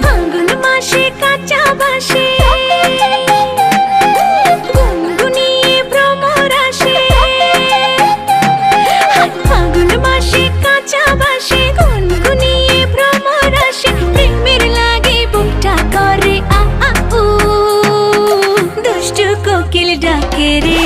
ফাল্গুন মাসে কাঁচা বাঁশে গুনগুনিয়ে ভ্রমর আসে। ফাল্গুন মাসে কাঁচা বাঁশে গুনগুনিয়ে ভ্রমর আসে। প্রেমের লাগে বুকটা করে আ আ উ, দুষ্টু কোকিল ডাকে রে।